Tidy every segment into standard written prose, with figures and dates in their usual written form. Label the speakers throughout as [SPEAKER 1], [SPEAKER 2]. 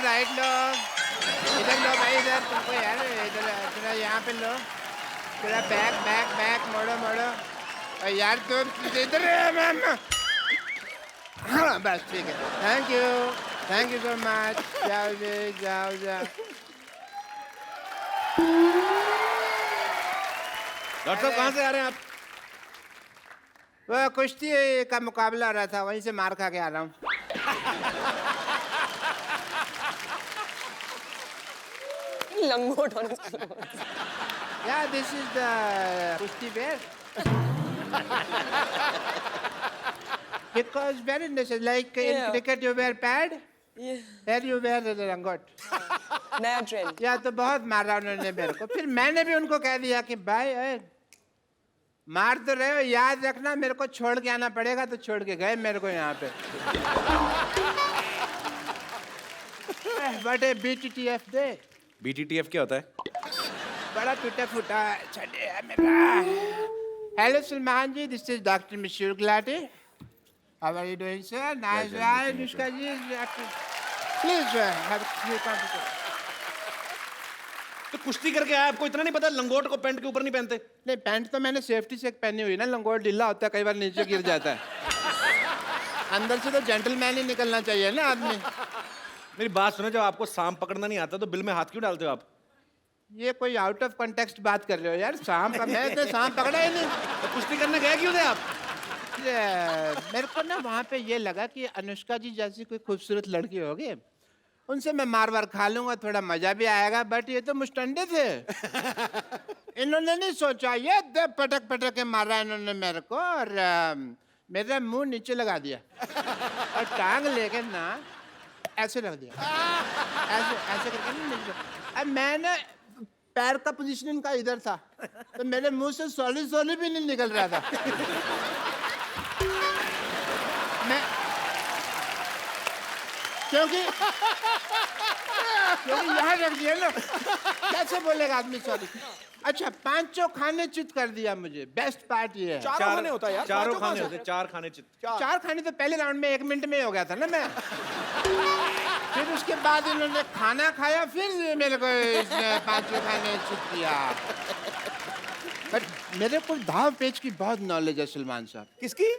[SPEAKER 1] Right लो, इधर लो भाई, इधर तुमको यार, इधर थोड़ा यहाँ पे लो, थोड़ा बैक बैक बैक मोड़ो मोड़ो, और यार तुम इधर मैम। हाँ बस ठीक है, थैंक यू सो मच। जाओ जी, जाओ जाओ।
[SPEAKER 2] डॉक्टर साहब कहाँ से आ रहे हैं आप?
[SPEAKER 1] वो कुश्ती का मुकाबला हो रहा था, वहीं से मार खा के आ रहा हूँ।
[SPEAKER 3] लंगोट होने
[SPEAKER 1] Yeah, this is the kushti bear. Because very necessary, like in
[SPEAKER 3] Yeah.
[SPEAKER 1] cricket you wear pad, here you wear the langot.
[SPEAKER 3] नया ट्रेंड।
[SPEAKER 1] या तो बहुत मारा उन्होंने मेरे को, फिर मैंने भी उनको कह दिया कि भाई मार तो रहे हो, याद रखना मेरे को छोड़ के आना पड़ेगा, तो छोड़ के गए मेरे को यहाँ पे। But A BTTF they.
[SPEAKER 2] BTTF क्या होता है?
[SPEAKER 1] बड़ा टूटा फूटा चले है मेरा। Hello Salman ji, this is doctor Mashhoor Gulati. How are you doing sir? Nice right Anushka ji, please have
[SPEAKER 2] तो कुश्ती करके आया, आपको इतना नहीं पता लंगोट को पैंट के ऊपर नहीं पहनते?
[SPEAKER 1] नहीं, पैंट तो मैंने सेफ्टी से पहनी हुई ना, लंगोट ढीला होता है, कई बार नीचे गिर जाता है। अंदर से तो जेंटलमैन ही निकलना चाहिए ना आदमी।
[SPEAKER 2] मेरी बात सुनो, जब आपको सांप पकड़ना नहीं आता तो बिल में हाथ क्यों डालते हो आप?
[SPEAKER 1] ये कोई आउट ऑफ कॉन्टेक्स्ट बात कर रहे हो यार, सांप का मैं तो सांप पकड़ा ही नहीं।
[SPEAKER 2] तो कुश्ती करने गए क्यों थे आप?
[SPEAKER 1] मेरे को ना वहाँ पे ये लगा कि अनुष्का जी जैसी कोई खूबसूरत लड़की होगी, उनसे मैं मार वार खा लूंगा, थोड़ा मजा भी आएगा, बट ये तो मुस्टंडे थे। इन्होंने नहीं सोचा, ये पटक पटक के मारा इन्होंने मेरे को, और मेरा मुंह नीचे लगा दिया और टांग लेके ना ऐसे रख दिया, ऐसे ऐसे करके ना नीचे। अब मैं ना पैर का पोजीशन इनका इधर था, तो मेरे मुंह से सॉली सॉली भी नहीं निकल रहा था। मैं क्योंकि यहाँ रख दिया ना, कैसे बोलेगा आदमी सॉरी। अच्छा, पांचों खाने चित कर दिया मुझे, बेस्ट पार्ट ये है।
[SPEAKER 4] चारों खाने होता है यार,
[SPEAKER 2] चारों खाने होते, 4 खाने चित।
[SPEAKER 1] चार खाने तो पहले राउंड में 1 मिनट में ही हो गया था ना मैं। फिर उसके बाद इन्होंने खाना खाया, फिर मेरे को इसने पांचों खाने चित किया। बट मेरे को दाव पेच की बहुत नॉलेज है सलमान साहब।
[SPEAKER 4] किसकी?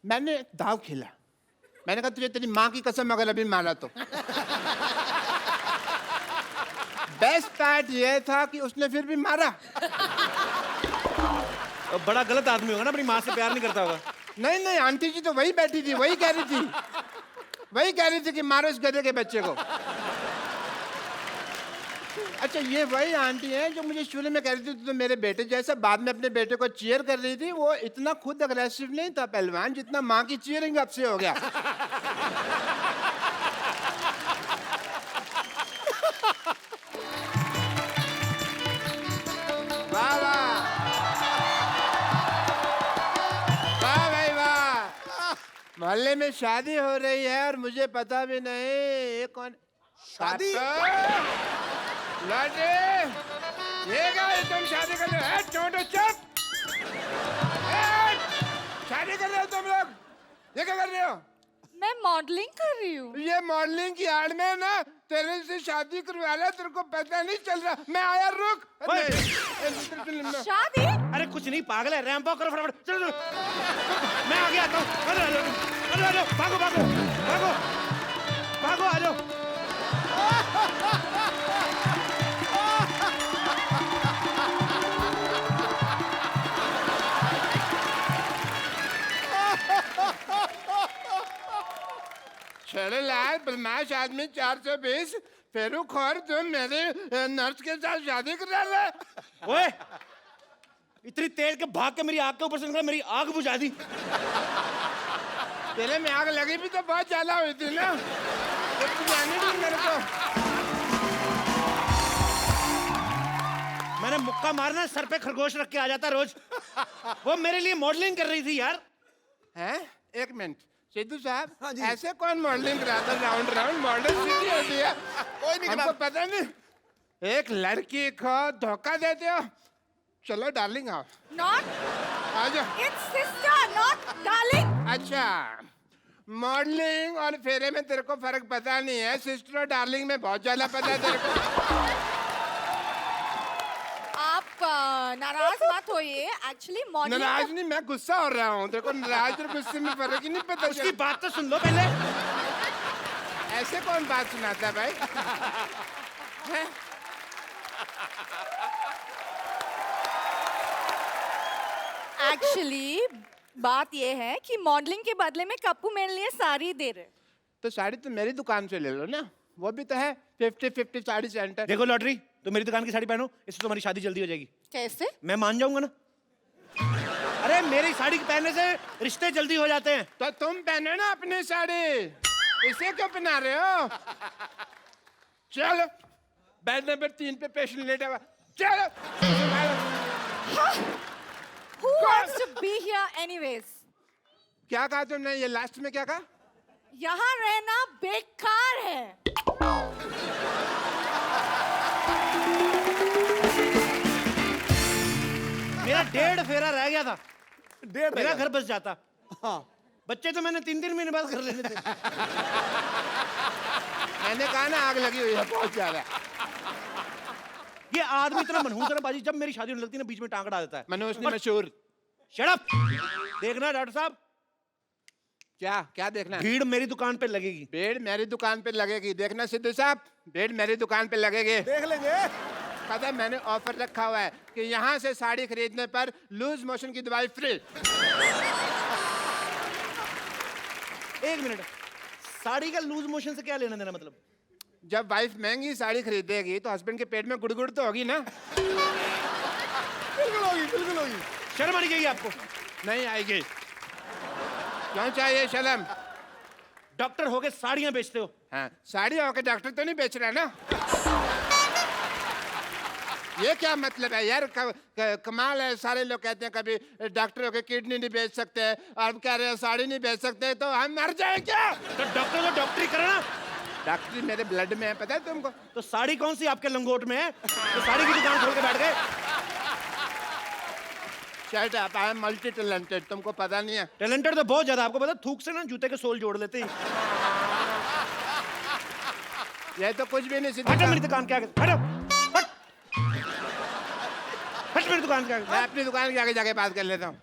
[SPEAKER 1] मैंने दाव खेला, मैंने कहा तुझे तेरी माँ की कसम अगर अभी मारा तो। बेस्ट पार्ट ये था कि उसने फिर भी मारा।
[SPEAKER 2] बड़ा गलत आदमी होगा ना, अपनी माँ से प्यार नहीं करता होगा।
[SPEAKER 1] नहीं नहीं, आंटी जी तो वही बैठी थी, वही कह रही थी कि मारो इस गधे के बच्चे को। अच्छा, ये वही आंटी है जो मुझे शुरू में कह रही थी तो मेरे बेटे जैसा, बाद में अपने बेटे को चीयर कर रही थी। वो इतना खुद अग्रेसिव नहीं था पहलवान, जितना माँ की चीयरिंग अब से हो गया। वाह वाह वाह भाई वाह, मोहल्ले में शादी हो रही है और मुझे पता भी नहीं। ये कौन
[SPEAKER 4] शादी?
[SPEAKER 1] लाडे, ये क्या है, तुम शादी कर रहे हो? छोटो चुप, शादी कर रहे हो तुम लोग, ये क्या कर रहे हो?
[SPEAKER 5] मैं मॉडलिंग कर रही हूँ।
[SPEAKER 1] ये मॉडलिंग की आड़ में ना तेरे से शादी करवा रहा, तेरे को पता नहीं चल रहा। मैं आया, रुक।
[SPEAKER 5] शादी?
[SPEAKER 2] अरे कुछ नहीं, पागल है, रैंप वॉक करो फटाफट, चलो मैं आगे आता हूँ। भागो भागो भागो भागो, आ जाओ।
[SPEAKER 1] छड़े लाल बदमाश आदमी 420 फेरू खोर, तुम मेरे नर्स के साथ शादी करा रहे।
[SPEAKER 2] ओए, इतनी तेज के भाग के मेरी आग के ऊपर से निकला, मेरी आग बुझा दी।
[SPEAKER 1] तेरे में आग लगी भी तो बहुत ज्यादा हुई थी ना, तो जाने दी मेरे को।
[SPEAKER 2] मैंने मुक्का मारना, सर पे खरगोश रख के आ जाता रोज। वो मेरे लिए मॉडलिंग कर रही थी यार।
[SPEAKER 1] हैं? 1 मिनट सिद्धू साहब,
[SPEAKER 4] हाँ जी।
[SPEAKER 1] ऐसे कौन मॉडलिंग कराता? राउंड राउंड मॉडल सीधी होती है,
[SPEAKER 4] कोई नहीं
[SPEAKER 1] हमको पता नहीं। एक लड़की को धोखा देते हो। चलो डार्लिंग आओ,
[SPEAKER 5] Not,
[SPEAKER 1] आ जाओ।
[SPEAKER 5] it's sister, not darling.
[SPEAKER 1] अच्छा, मॉडलिंग और फेरे में तेरे को फर्क पता नहीं है, सिस्टर और डार्लिंग में बहुत ज्यादा पता है तेरे को।
[SPEAKER 5] आप नाराज मत होइए, एक्चुअली मॉडलिंग
[SPEAKER 1] नाराज नहीं, मैं गुस्सा हो रहा हूँ। तेरे को नाराज और गुस्से में फर्क ही नहीं पता।
[SPEAKER 2] उसकी बात तो सुन लो पहले।
[SPEAKER 1] ऐसे कौन बात सुनाता है भाई? हैं?
[SPEAKER 5] एक्चुअली बात ये है कि मॉडलिंग के बदले में कप्पू मेरे लिए साड़ी दे रहे।
[SPEAKER 1] तो साड़ी तो मेरी दुकान से ले लो ना, वो भी तो है 50-50 साड़ी सेंटर।
[SPEAKER 2] देखो लॉटरी, तो मेरी दुकान की साड़ी पहनो, इससे तुम्हारी शादी जल्दी हो जाएगी।
[SPEAKER 5] कैसे?
[SPEAKER 2] मैं मान जाऊंगा ना। अरे मेरी साड़ी पहनने से रिश्ते जल्दी हो जाते हैं।
[SPEAKER 1] तो तुम पहनो ना अपनी साड़ी, इसे क्यों पहना रहे हो? चलो बेड नंबर 3 पे पेशेंट लेटा हुआ, चलो।
[SPEAKER 5] Who wants to be here anyways?
[SPEAKER 1] क्या कहा तुमने? ये लास्ट में क्या कहा?
[SPEAKER 5] यहाँ रहना बेकार है।
[SPEAKER 2] मेरा 1.5 फेरा रह गया था,
[SPEAKER 4] 1.5
[SPEAKER 2] मेरा घर बस जाता।
[SPEAKER 4] हाँ
[SPEAKER 2] बच्चे तो मैंने 3-3 महीने बाद कर लेने थे।
[SPEAKER 1] मैंने कहा ना आग लगी हुई है बहुत ज्यादा।
[SPEAKER 2] ये आदमी इतना मनहूस है ना बाजी, जब मेरी शादी होने लगती है ना बीच में टांग अड़ा देता है।
[SPEAKER 1] मनोज ने मशहूर।
[SPEAKER 2] Shut up. देखना डॉक्टर साहब,
[SPEAKER 1] क्या क्या देखना है?
[SPEAKER 2] भीड़ मेरी दुकान पे लगेगी।
[SPEAKER 1] भीड़ मेरी दुकान पे लगेगी। देखना सिद्धू साहब, भीड़ मेरी दुकान पे लगेगी।
[SPEAKER 4] देख लेंगे।
[SPEAKER 1] पता है मैंने ऑफर रखा हुआ है कि यहाँ से साड़ी खरीदने पर लूज मोशन की दवाई फ्री।
[SPEAKER 2] 1 मिनट, साड़ी का लूज मोशन से क्या लेना देना? मतलब
[SPEAKER 1] जब वाइफ महंगी साड़ी खरीदेगी तो हस्बैंड के पेट में गुड़गुड़ तो होगी ना।
[SPEAKER 4] बिल्कुल होगी, बिल्कुल होगी।
[SPEAKER 2] शर्म आनी चाहिए आपको।
[SPEAKER 1] नहीं आएगी। क्यों चाहिए शर्म?
[SPEAKER 2] डॉक्टर होके साड़ियां बेचते हो।
[SPEAKER 1] हाँ, साड़ी होकर डॉक्टर तो नहीं बेच रहा ना। ये क्या मतलब है यार? कमाल है। सारे लोग कहते हैं कभी डॉक्टर होकर किडनी नहीं बेच सकते और कह रहे हैं साड़ी नहीं बेच सकते, तो हम मर जाए क्या?
[SPEAKER 2] तो डॉक्टर को डॉक्टरी करना।
[SPEAKER 1] डॉक्टरी मेरे ब्लड में है, पता है तुमको?
[SPEAKER 2] तो साड़ी कौन सी आपके लंगोट में है? तो साड़ी की दुकान खोल के बैठ गए।
[SPEAKER 1] Shut up, I am multi talented, तुमको पता नहीं है?
[SPEAKER 2] टैलेंटेड तो बहुत ज्यादा। आपको पता, थूक से ना जूते के सोल जोड़ लेते हैं।
[SPEAKER 1] ये तो कुछ भी नहीं। सिद्धू
[SPEAKER 2] हटो मेरी
[SPEAKER 1] साहब,
[SPEAKER 2] दुकान के आगे, हटो, हट। हट मेरी दुकान के आगे।
[SPEAKER 1] मैं अपनी दुकान के आगे जाके बात कर लेता हूँ।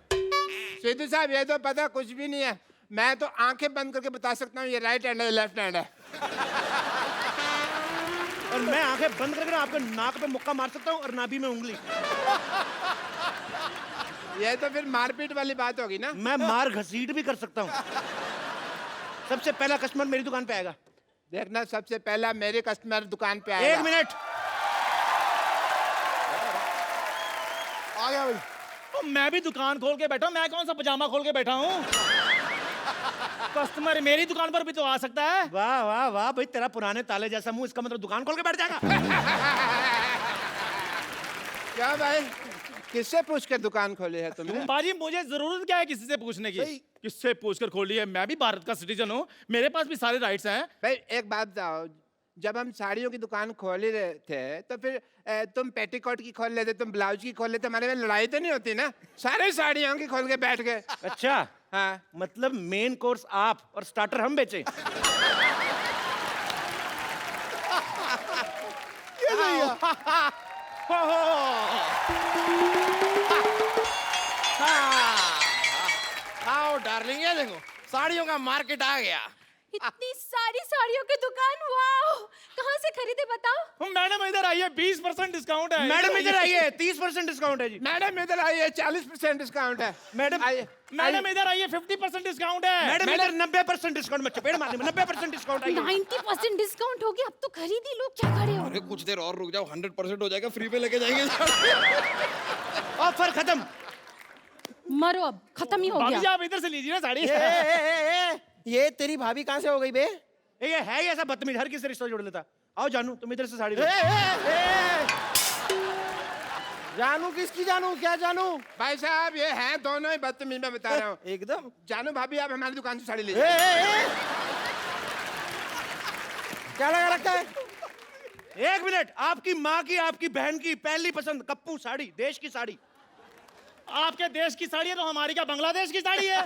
[SPEAKER 1] सिद्धू साहब, ये तो पता कुछ भी नहीं है। मैं तो आंखें बंद करके बता सकता हूँ ये राइट हैंड है लेफ्ट हैंड है।
[SPEAKER 2] और मैं आंखें बंद करके ना आपके नाक पे मुक्का मार सकता हूँ और नाभि में उंगली।
[SPEAKER 1] ये तो फिर मारपीट वाली बात होगी ना।
[SPEAKER 2] मैं मार घसीट भी कर सकता हूँ। सबसे पहला कस्टमर मेरी दुकान पे आएगा।
[SPEAKER 1] देखना, सबसे पहला मेरे कस्टमर दुकान पे आएगा।
[SPEAKER 2] 1 मिनट।
[SPEAKER 4] आ गया भाई।
[SPEAKER 6] तो मैं भी दुकान खोल के बैठा हूँ, मैं कौन सा पजामा खोल के बैठा हूँ? कस्टमर मेरी दुकान पर भी तो आ सकता है।
[SPEAKER 2] वाह वाह वाह भाई, तेरा पुराने ताले जैसा मुंह, इसका मतलब दुकान खोल के बैठ जाएगा।
[SPEAKER 1] क्या भाई, किससे पूछ कर दुकान खोली है तुमने?
[SPEAKER 6] बाजी मुझे जरूरत क्या है किसी से पूछने की? किससे पूछकर खोली है? मैं भी भारत का सिटीजन हूँ, मेरे पास भी सारे राइट्स हैं।
[SPEAKER 1] भाई एक बात बताओ, जब हम साड़ियों की दुकान खोल ही रहे थे तो फिर तुम पेटीकोट की खोल लेते, तुम ब्लाउज की खोल लेते, हमारे में लड़ाई तो नहीं होती ना? सारे साड़ियों की खोल के बैठ गए।
[SPEAKER 2] अच्छा,
[SPEAKER 1] हाँ,
[SPEAKER 2] मतलब मेन कोर्स आप और स्टार्टर हम बेचे।
[SPEAKER 4] ये सही है।
[SPEAKER 7] आओ डार्लिंग, ये देखो साड़ियों का मार्केट आ गया।
[SPEAKER 5] इतनी सारी साड़ियों की दुकान, वाओ! कहाँ से खरीदे बताओ?
[SPEAKER 6] मैडम इधर आइए, 20% डिस्काउंट है।
[SPEAKER 2] मैडम इधर आइए, 30% डिस्काउंट है जी।
[SPEAKER 1] मैडम इधर आइए, 40% डिस्काउंट है।
[SPEAKER 2] मैडम
[SPEAKER 1] आइए।
[SPEAKER 6] मैडम इधर आइए, 50% डिस्काउंट है।
[SPEAKER 2] मैडम इधर 90% डिस्काउंट में चपेट मारने में 90% डिस्काउंट है।
[SPEAKER 5] 90% डिस्काउंट हो गया, अब तो खरीद ही लो, क्या खड़े हो?
[SPEAKER 7] अरे कुछ देर और रुक जाओ, 100% हो जाएगा, फ्री पे लेके जाएंगे।
[SPEAKER 2] ऑफर खत्म।
[SPEAKER 5] मरो, अब खत्म ही हो
[SPEAKER 6] भाभी जी
[SPEAKER 5] गया।
[SPEAKER 6] आप इधर से लीजिए ना साड़ी।
[SPEAKER 7] ये तेरी भाभी कहाँ से हो गई बे?
[SPEAKER 2] ये है ही ऐसा बदतमीज, हर किसी से रिश्ता जोड़ लेता। आओ जानू, तुम इधर से साड़ी लो।
[SPEAKER 7] जानू किसकी जानू? क्या जानू?
[SPEAKER 1] भाई साहब ये हैं दोनों ही बदतमीज, मैं बता रहा हूँ।
[SPEAKER 7] एकदम।
[SPEAKER 1] जानू भाभी, आप हमारी दुकान से साड़ी लीजिए।
[SPEAKER 7] क्या लगा रखा है?
[SPEAKER 2] 1 मिनट, आपकी माँ की, आपकी बहन की पहली पसंद कप्पू साड़ी, देश की साड़ी।
[SPEAKER 6] आपके देश की साड़ी है तो हमारी क्या बांग्लादेश की साड़ी है?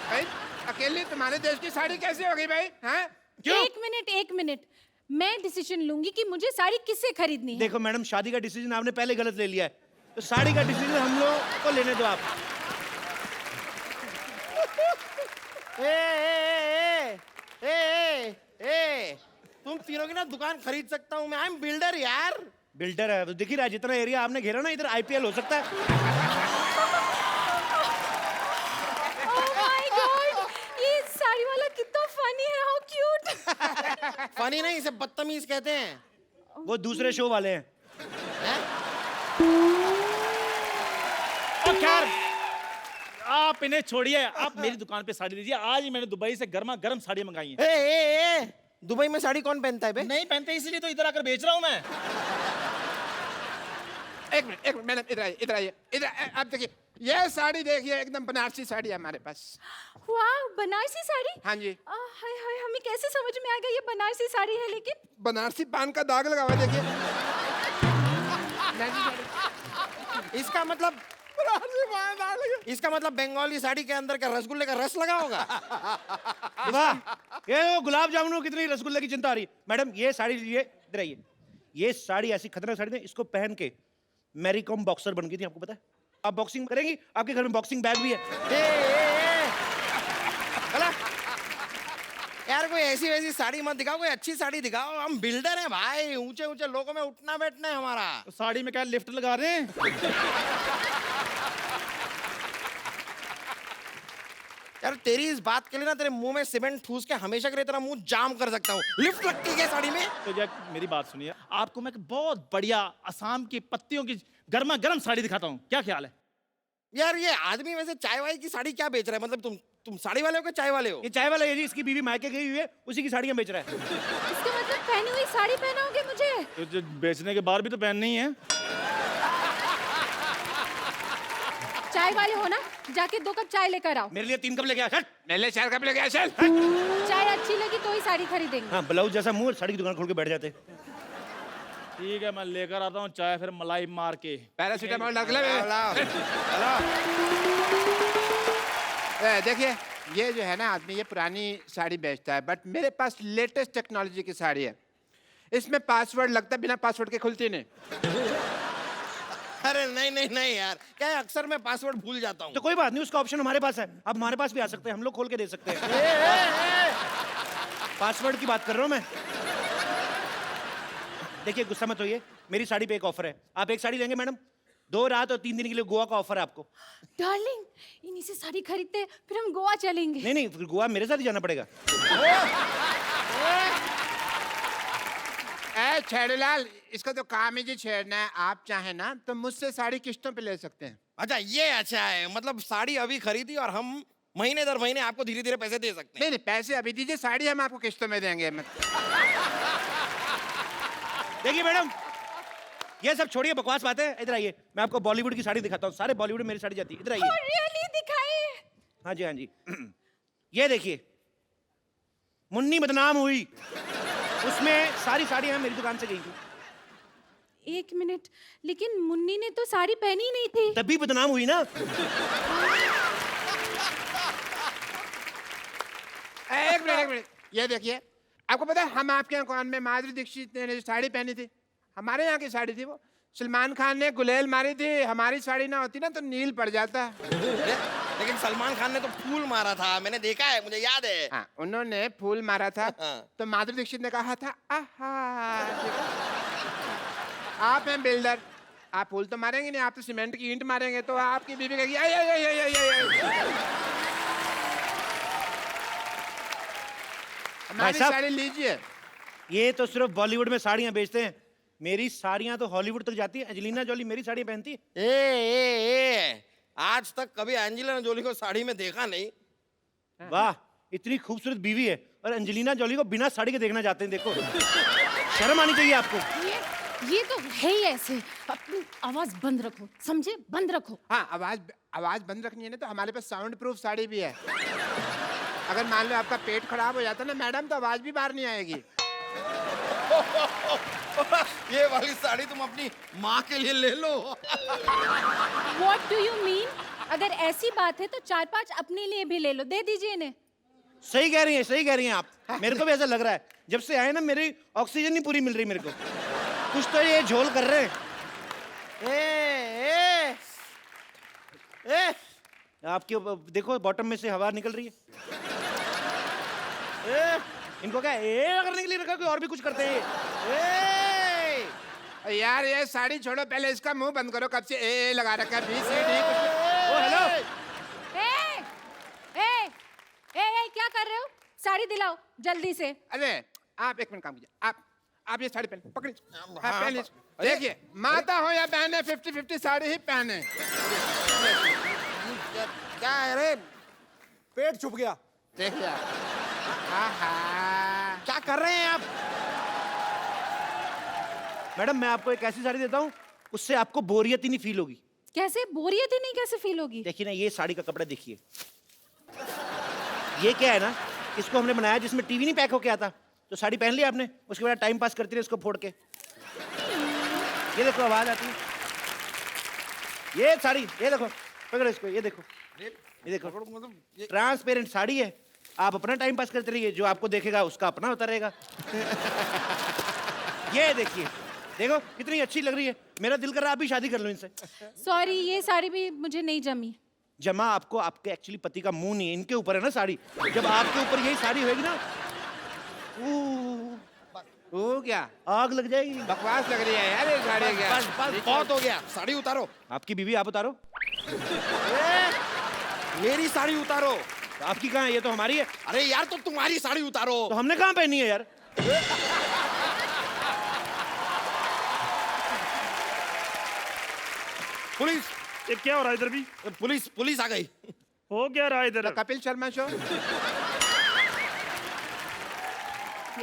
[SPEAKER 1] भाई अकेली तुम्हारे देश की साड़ी कैसे हो गई भाई? हैं?
[SPEAKER 6] क्यों?
[SPEAKER 5] एक मिनट मैं डिसीजन लूंगी कि मुझे साड़ी किससे खरीदनी है।
[SPEAKER 2] देखो मैडम, शादी का डिसीजन आपने पहले गलत ले लिया है, तो साड़ी का डिसीजन हम लोग को लेने दो आप।
[SPEAKER 7] तुम तीनों की ना दुकान खरीद सकता हूँ मैं। आई एम बिल्डर यार।
[SPEAKER 2] बिल्डर है तो दिख ही रहा है, जितना एरिया आपने घेरा ना, इधर आईपीएल हो सकता है।
[SPEAKER 5] Oh my God! ये साड़ी वाला कितना फनी है, हाउ क्यूट।
[SPEAKER 7] फनी नहीं, इसे बदतमीज कहते हैं।
[SPEAKER 2] वो दूसरे शो वाले हैं।
[SPEAKER 6] और खैर, आप इन्हें छोड़िए, आप मेरी दुकान पे साड़ी लीजिए। आज ही मैंने दुबई से गर्मा गर्म साड़ी मंगाई है।
[SPEAKER 7] ए, दुबई में साड़ी कौन पहनता है बे?
[SPEAKER 6] नहीं पहनते इसलिए तो इधर आकर बेच रहा हूँ मैं।
[SPEAKER 1] एक मिनट मैडम, इधर आइए। आप देखिए, ये साड़ी देखिए, एकदम बनारसी साड़ी है हमारे पास।
[SPEAKER 5] वाह, बनारसी साड़ी।
[SPEAKER 1] हाँ जी।
[SPEAKER 5] हाय हाय, हमें कैसे समझ में आएगा ये बनारसी साड़ी है? लेकिन
[SPEAKER 1] बनारसी पान का दाग लगा हुआ है, देखिए।
[SPEAKER 7] इसका मतलब बंगाली साड़ी के अंदर का रसगुल्ले का रस लगा होगा।
[SPEAKER 2] वाह, ये वो गुलाब जामुनों कितनी रसगुल्ले की चिंता आ रही है। मैडम ये साड़ी लीजिए, इधर आइए। ये साड़ी ऐसी खतरनाक साड़ी है, इसको पहन के मैरी कॉम बॉक्सर बन गई थी, आपको पता है? आप बॉक्सिंग करेंगी, आपके घर में बॉक्सिंग बैग भी है।
[SPEAKER 7] चला यार, कोई ऐसी वैसी साड़ी मत दिखाओ, कोई अच्छी साड़ी दिखाओ। हम बिल्डर हैं भाई, ऊंचे ऊंचे लोगों में उठना बैठना है हमारा।
[SPEAKER 6] तो साड़ी में क्या लिफ्ट लगा रहे हैं?
[SPEAKER 7] यार तेरी इस बात के लिए ना तेरे मुंह में सीमेंट ठूस के हमेशा के लिए तेरा मुंह जाम कर सकता हूँ। लिफ्ट लगती है साड़ी में।
[SPEAKER 6] तो जब मेरी बात सुनिए, आपको मैं एक बहुत बढ़िया असम की पत्तियों की गर्मा गर्म साड़ी दिखाता हूँ, क्या ख्याल है?
[SPEAKER 7] यार ये आदमी वैसे चाय वाय की साड़ी क्या बेच रहा है? मतलब तुम साड़ी वाले हो कि चाय वाले हो?
[SPEAKER 2] ये चाय वाला है जी, इसकी बीवी मायके गई हुई है, उसी की साड़ियां बेच रहा है।
[SPEAKER 5] इसका मतलब पहनी हुई साड़ी पहनाओगे मुझे?
[SPEAKER 6] तो जो बेचने के बाद भी तो पहननी ही है।
[SPEAKER 5] चाय वाले हो ना, जाके 2 कप चाय लेकर आओ।
[SPEAKER 2] मेरे लिए 3 कप लेके आ।
[SPEAKER 1] मेरे 4 कप लेके आए, चल।
[SPEAKER 5] चाय अच्छी लगी तो ही साड़ी खरीदेंगे।
[SPEAKER 2] हाँ, ब्लाउज जैसा मुंह, साड़ी की दुकान खोल के बैठ जाते।
[SPEAKER 6] ठीक है, मैं लेकर आता हूँ चाय, फिर मलाई मार के।
[SPEAKER 1] पैरासीटामोल डाल के ले। देखिए, ये जो है ना आदमी, ये पुरानी साड़ी बेचता है, बट मेरे पास लेटेस्ट टेक्नोलॉजी की साड़ी है। इसमें पासवर्ड लगता है, बिना पासवर्ड के खुलती नहीं।
[SPEAKER 7] अरे नहीं यार, क्या है, अक्सर मैं पासवर्ड भूल जाता हूँ।
[SPEAKER 2] तो कोई बात नहीं, उसका ऑप्शन हमारे पास है। आप हमारे पास भी आ सकते हैं, हम लोग खोल के दे सकते हैं। पासवर्ड की बात कर रहा हूँ मैं। देखिए गुस्सा मत होइए, मेरी साड़ी पे एक ऑफर है। आप एक साड़ी लेंगे मैडम, 2 रात और 3 दिन के लिए गोवा का ऑफर है आपको।
[SPEAKER 5] डार्लिंग, इन्हीं से साड़ी खरीदते हैं, फिर हम गोवा चलेंगे।
[SPEAKER 2] नहीं, फिर गोवा मेरे साथ ही जाना पड़ेगा।
[SPEAKER 1] छेड़ूलाल, इसका तो काम ही जी छेड़ना है। आप चाहे ना तो मुझसे साड़ी किस्तों पे ले सकते हैं।
[SPEAKER 7] अच्छा, ये अच्छा है। मतलब साड़ी अभी खरीदी और हम महीने दर महीने आपको धीरे धीरे पैसे दे सकते हैं।
[SPEAKER 1] नहीं, पैसे अभी दीजिए, साड़ी हम आपको किस्तों में देंगे।
[SPEAKER 2] देखिए मैडम, ये सब छोड़िए, बकवास बातें। इधर आइए, मैं आपको बॉलीवुड की साड़ी दिखाता हूँ। सारे बॉलीवुड में मेरी साड़ी जाती है। इधर आइए।
[SPEAKER 5] रियली दिखाइए।
[SPEAKER 2] हाँ जी। ये देखिए, मुन्नी बदनाम हुई, उसमें सारी साड़ियां मेरी दुकान से गई थी।
[SPEAKER 5] 1 मिनट, लेकिन मुन्नी ने तो साड़ी पहनी नहीं थी।
[SPEAKER 2] तभी बदनाम हुई ना।
[SPEAKER 1] एक मिनट, ये देखिए, आपको पता है हम आपके यहाँ कौन में माधुरी दीक्षित ने जो साड़ी पहनी थी, हमारे यहाँ की साड़ी थी वो। सलमान खान ने गुलेल मारी थी, हमारी साड़ी ना होती ना तो नील पड़ जाता।
[SPEAKER 7] लेकिन सलमान खान ने तो फूल मारा था, मैंने देखा है, मुझे याद है।
[SPEAKER 1] हाँ, उन्होंने फूल मारा था।
[SPEAKER 7] हाँ।
[SPEAKER 1] तो माधुरी दीक्षित ने कहा था, आहा, आप हैं बिल्डर, आप फूल तो मारेंगे नहीं, आप तो सीमेंट की ईंट मारेंगे। तो आपकी बीवी कहेगी, हमारी
[SPEAKER 2] साहब,
[SPEAKER 1] साड़ी लीजिए।
[SPEAKER 2] ये तो सिर्फ बॉलीवुड में साड़ियां बेचते हैं, मेरी साड़ियां तो हॉलीवुड तक जाती है। एंजेलिना जोली मेरी साड़ियां पहनती है।
[SPEAKER 7] ए, आज तक कभी एंजेलिना जोली को साड़ी में देखा नहीं।
[SPEAKER 2] वाह, इतनी खूबसूरत बीवी है और एंजेलिना जोली को बिना साड़ी के देखना चाहते हैं। देखो, शर्म आनी चाहिए आपको।
[SPEAKER 5] ये तो है ही ऐसे। अपनी आवाज बंद रखो, समझे? बंद रखो।
[SPEAKER 1] हाँ, आवाज बंद रखनी है ना, तो हमारे पास साउंड प्रूफ साड़ी भी है। अगर मान लो आपका पेट खराब हो जाता ना मैडम, तो आवाज भी बाहर नहीं आएगी।
[SPEAKER 7] ये वाली साड़ी तुम अपनी माँ के लिए ले लो।
[SPEAKER 5] What do you mean? अगर ऐसी बात है तो 4-5 अपने लिए भी ले लो, दे दीजिए इन्हें।
[SPEAKER 2] सही कह रही हैं आप। मेरे को भी ऐसा लग रहा है, जब से आए ना मेरी ऑक्सीजन नहीं पूरी मिल रही मेरे को। कुछ तो ये झोल कर रहे हैं। आपके देखो बॉटम में से हवा निकल रही है। इनको क्या करने के लिए रखा, कोई और भी कुछ करते हैं।
[SPEAKER 1] यार ये साड़ी छोड़ो, पहले इसका मुंह बंद करो। कब से ए लगा रखा है, बी सी डी कुछ।
[SPEAKER 2] ओ हेलो,
[SPEAKER 5] ए क्या कर रहे हो? साड़ी दिलाओ जल्दी से।
[SPEAKER 1] अरे आप एक मिनट काम कीजिए, आप ये साड़ी पहन पकड़िए। हाँ पहन लीजिए। देखिए माता हो या बहने 50-50 साड़ी ही पहने।
[SPEAKER 7] क्या है रे?
[SPEAKER 4] पेट छुप गया।
[SPEAKER 1] देखिए आहा।
[SPEAKER 7] क्या कर रहे हैं आप?
[SPEAKER 2] मैडम मैं आपको एक ऐसी साड़ी देता हूँ, उससे आपको बोरियत ही नहीं फील होगी।
[SPEAKER 5] कैसे बोरियत ही नहीं कैसे फील होगी?
[SPEAKER 2] देखिए ना, ये साड़ी का कपड़ा देखिए। ये क्या है ना, इसको हमने बनाया जिसमें टीवी नहीं पैक होके आता। तो साड़ी पहन ली आपने, उसके बाद टाइम पास करती रही इसको फोड़ के। ये देखो आवाज आती है। ये साड़ी, ये देखो, पकड़ो इसको, ये देखो, ये देखो, ट्रांसपेरेंट साड़ी है। आप अपना टाइम पास करते रहिए, जो आपको देखेगा उसका अपना होता रहेगा। ये देखिए, देखो कितनी अच्छी लग रही है। मेरा दिल कर रहा है आप भी शादी कर लो इनसे।
[SPEAKER 5] सॉरी, ये साड़ी भी मुझे नहीं जमी।
[SPEAKER 2] जमा आपको आपके एक्चुअली पति का मुंह नहीं है, इनके ऊपर है ना साड़ी। जब आपके ऊपर यही साड़ी होगी ना,
[SPEAKER 1] वो क्या
[SPEAKER 2] आग लग जाएगी।
[SPEAKER 1] बकवास लग रही है यार ये साड़ी। क्या
[SPEAKER 7] बस बहुत हो गया, साड़ी उतारो।
[SPEAKER 2] आपकी बीवी आप उतारो।
[SPEAKER 7] मेरी साड़ी उतारो।
[SPEAKER 2] तो आपकी कहाँ है? ये तो हमारी है।
[SPEAKER 7] अरे यार तो तुम्हारी साड़ी उतारो।
[SPEAKER 2] तो हमने कहाँ पहनी है यार?
[SPEAKER 7] पुलिस,
[SPEAKER 8] ये क्या हो रहा है इधर भी?
[SPEAKER 7] पुलिस आ गई।
[SPEAKER 8] हो क्या रहा है इधर?
[SPEAKER 1] कपिल शर्मा शो।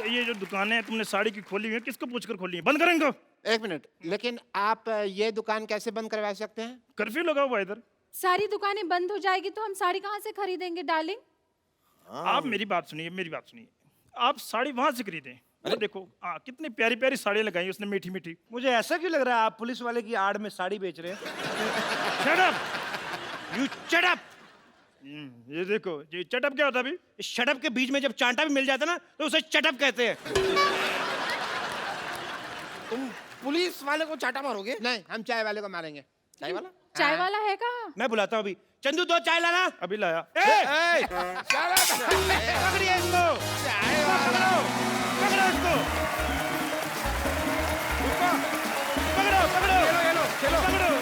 [SPEAKER 8] ये जो दुकानें तुमने साड़ी की खोली हुई है, किसको पूछकर खोली है? बंद करें इनको।
[SPEAKER 1] एक मिनट, लेकिन आप ये दुकान कैसे बंद करवा सकते हैं?
[SPEAKER 8] कर्फ्यू लगा हुआ है इधर।
[SPEAKER 5] सारी दुकानें बंद हो जाएगी तो हम साड़ी कहाँ से खरीदेंगे डार्लिंग?
[SPEAKER 8] आप मेरी बात सुनिए, मेरी बात सुनिए। आप साड़ी वहां से खरीदें। वो देखो कितनी प्यारी प्यारी साड़ियाँ लगाई उसने, मीठी मीठी।
[SPEAKER 2] मुझे ऐसा क्यों लग रहा है आप पुलिस वाले की आड़ में साड़ी बेच रहे हैं?
[SPEAKER 8] Shut up!
[SPEAKER 2] You shut up!
[SPEAKER 8] ये देखो, ये चटअप क्या होता है अभी?
[SPEAKER 2] इस शटअप के बीच में जब चांटा भी मिल जाता है ना, तो उसे चटअप कहते हैं।
[SPEAKER 7] तुम पुलिस वाले को चाटा मारोगे?
[SPEAKER 1] नहीं, हम चाय वाले को मारेंगे।
[SPEAKER 7] चाय वाला?
[SPEAKER 5] चाय वाला है कहाँ?
[SPEAKER 2] मैं बुलाता हूँ अभी। चंदू 2 चाय लाना।
[SPEAKER 8] अभी लाया।
[SPEAKER 2] पकड़िए इसको,
[SPEAKER 8] पकड़ो इसको,
[SPEAKER 2] पकड़ो, पकड़ो,
[SPEAKER 1] चलो
[SPEAKER 8] पकड़ो।